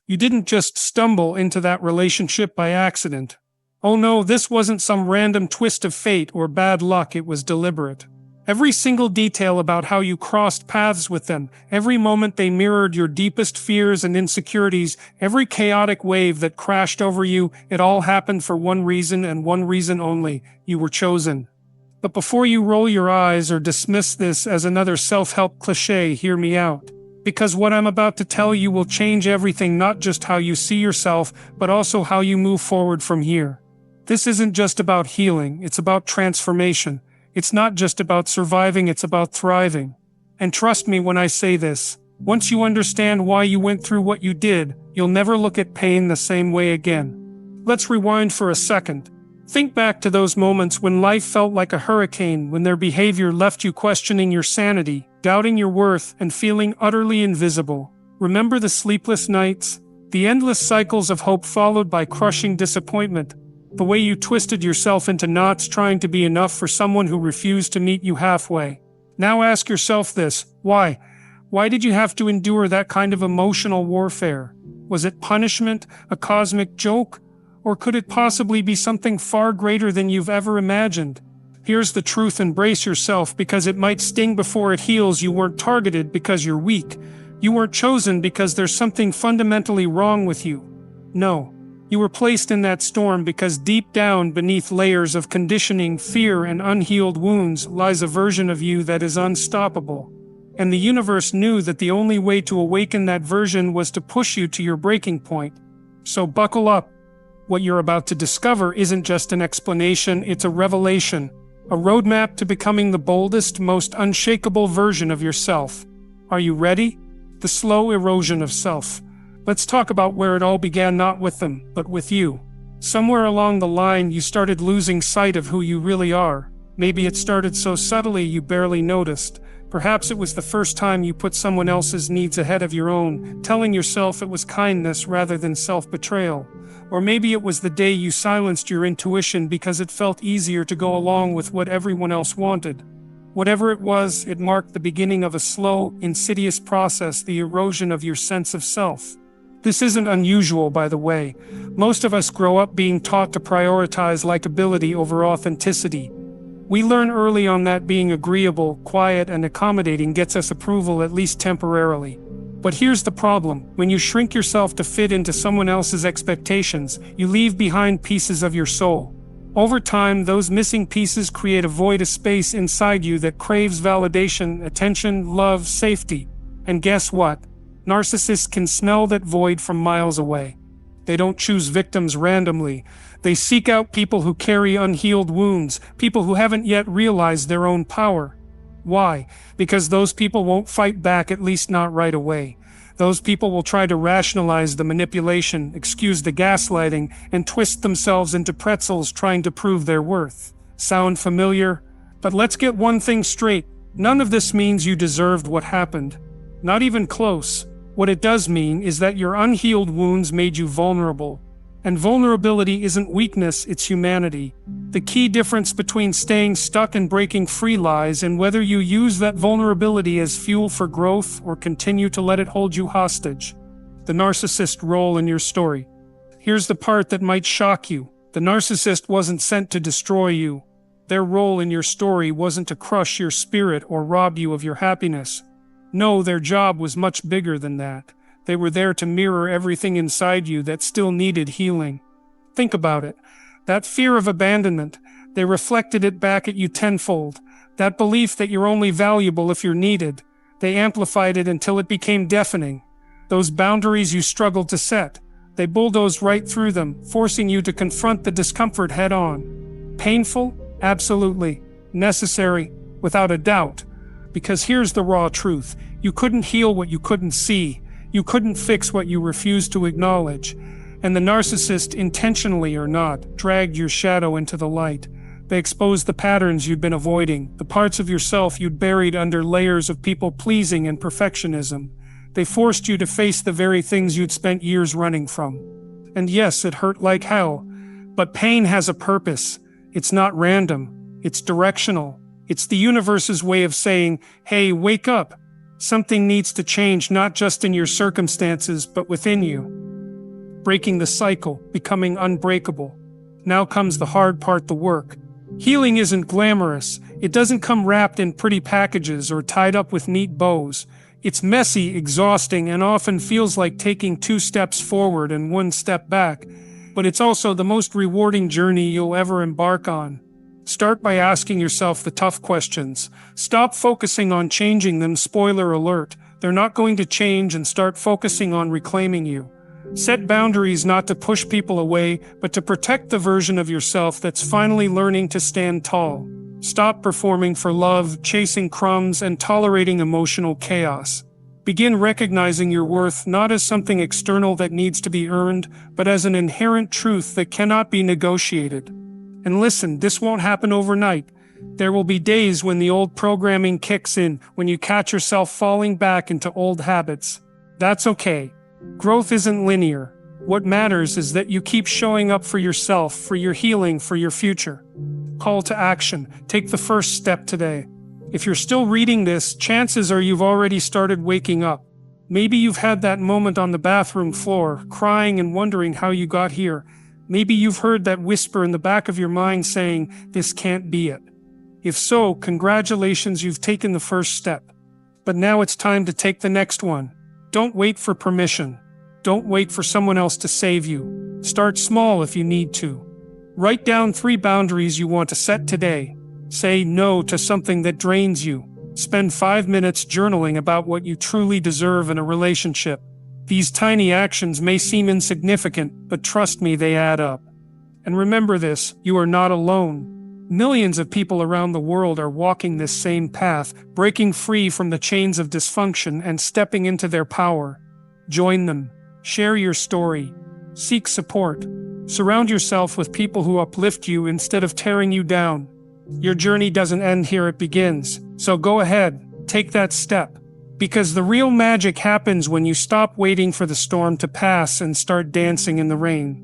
You didn't just stumble into that relationship by accident. Oh no, this wasn't some random twist of fate or bad luck, it was deliberate. Every single detail about how you crossed paths with them, every moment they mirrored your deepest fears and insecurities, every chaotic wave that crashed over you, it all happened for one reason and one reason only: you were chosen. But before you roll your eyes or dismiss this as another self-help cliché, hear me out. Because what I'm about to tell you will change everything, not just how you see yourself, but also how you move forward from here. This isn't just about healing, it's about transformation. It's not just about surviving, it's about thriving. And trust me when I say this, once you understand why you went through what you did, you'll never look at pain the same way again. Let's rewind for a second. Think back to those moments when life felt like a hurricane, when their behavior left you questioning your sanity, doubting your worth, and feeling utterly invisible. Remember the sleepless nights? The endless cycles of hope followed by crushing disappointment? The way you twisted yourself into knots trying to be enough for someone who refused to meet you halfway? Now ask yourself this: why? Why did you have to endure that kind of emotional warfare? Was it punishment, a cosmic joke? Or could it possibly be something far greater than you've ever imagined? Here's the truth: embrace yourself, because it might sting before it heals. You weren't targeted because you're weak. You weren't chosen because there's something fundamentally wrong with you. No. You were placed in that storm because deep down, beneath layers of conditioning, fear, and unhealed wounds, lies a version of you that is unstoppable. And the universe knew that the only way to awaken that version was to push you to your breaking point. So buckle up. What you're about to discover isn't just an explanation, it's a revelation. A roadmap to becoming the boldest, most unshakable version of yourself. Are you ready? The slow erosion of self. Let's talk about where it all began, not with them, but with you. Somewhere along the line, you started losing sight of who you really are. Maybe it started so subtly you barely noticed. Perhaps it was the first time you put someone else's needs ahead of your own, telling yourself it was kindness rather than self-betrayal. Or maybe it was the day you silenced your intuition because it felt easier to go along with what everyone else wanted. Whatever it was, it marked the beginning of a slow, insidious process: the erosion of your sense of self. This isn't unusual, by the way. Most of us grow up being taught to prioritize likability over authenticity. We learn early on that being agreeable, quiet, and accommodating gets us approval, at least temporarily. But here's the problem: when you shrink yourself to fit into someone else's expectations, you leave behind pieces of your soul. Over time, those missing pieces create a void, a space inside you that craves validation, attention, love, safety. And guess what? Narcissists can smell that void from miles away. They don't choose victims randomly. They seek out people who carry unhealed wounds, people who haven't yet realized their own power. Why? Because those people won't fight back, at least not right away. Those people will try to rationalize the manipulation, excuse the gaslighting, and twist themselves into pretzels trying to prove their worth. Sound familiar? But let's get one thing straight. None of this means you deserved what happened. Not even close. What it does mean is that your unhealed wounds made you vulnerable. And vulnerability isn't weakness, it's humanity. The key difference between staying stuck and breaking free lies in whether you use that vulnerability as fuel for growth or continue to let it hold you hostage. The narcissist role in your story. Here's the part that might shock you. The narcissist wasn't sent to destroy you. Their role in your story wasn't to crush your spirit or rob you of your happiness. No, their job was much bigger than that. They were there to mirror everything inside you that still needed healing. Think about it. That fear of abandonment, they reflected it back at you tenfold. That belief that you're only valuable if you're needed, they amplified it until it became deafening. Those boundaries you struggled to set, they bulldozed right through them, forcing you to confront the discomfort head-on. Painful? Absolutely. Necessary? Without a doubt. Because here's the raw truth: you couldn't heal what you couldn't see. You couldn't fix what you refused to acknowledge. And the narcissist, intentionally or not, dragged your shadow into the light. They exposed the patterns you'd been avoiding, the parts of yourself you'd buried under layers of people-pleasing and perfectionism. They forced you to face the very things you'd spent years running from. And yes, it hurt like hell. But pain has a purpose. It's not random. It's directional. It's the universe's way of saying, hey, wake up. Something needs to change, not just in your circumstances, but within you. breaking the cycle, becoming unbreakable. Now comes the hard part, the work. Healing isn't glamorous. It doesn't come wrapped in pretty packages or tied up with neat bows. It's messy, exhausting, and often feels like taking 2 steps forward and 1 step back. But it's also the most rewarding journey you'll ever embark on. Start by asking yourself the tough questions. Stop focusing on changing them. Spoiler alert, they're not going to change, and start focusing on reclaiming you. Set boundaries not to push people away, but to protect the version of yourself that's finally learning to stand tall. Stop performing for love, chasing crumbs, and tolerating emotional chaos. Begin recognizing your worth not as something external that needs to be earned, but as an inherent truth that cannot be negotiated. And listen, this won't happen overnight. There will be days when the old programming kicks in, when you catch yourself falling back into old habits. That's okay. Growth isn't linear. What matters is that you keep showing up for yourself, for your healing, for your future. Call to action. Take the first step today. If you're still reading this, chances are you've already started waking up. Maybe you've had that moment on the bathroom floor, crying and wondering how you got here. Maybe you've heard that whisper in the back of your mind saying, "This can't be it." If so, congratulations, you've taken the first step. But now it's time to take the next one. Don't wait for permission. Don't wait for someone else to save you. Start small if you need to. Write down 3 boundaries you want to set today. Say no to something that drains you. Spend 5 minutes journaling about what you truly deserve in a relationship. These tiny actions may seem insignificant, but trust me, they add up. And remember this, you are not alone. Millions of people around the world are walking this same path, breaking free from the chains of dysfunction and stepping into their power. Join them. Share your story. Seek support. Surround yourself with people who uplift you instead of tearing you down. Your journey doesn't end here, it begins. So go ahead, take that step. Because the real magic happens when you stop waiting for the storm to pass and start dancing in the rain.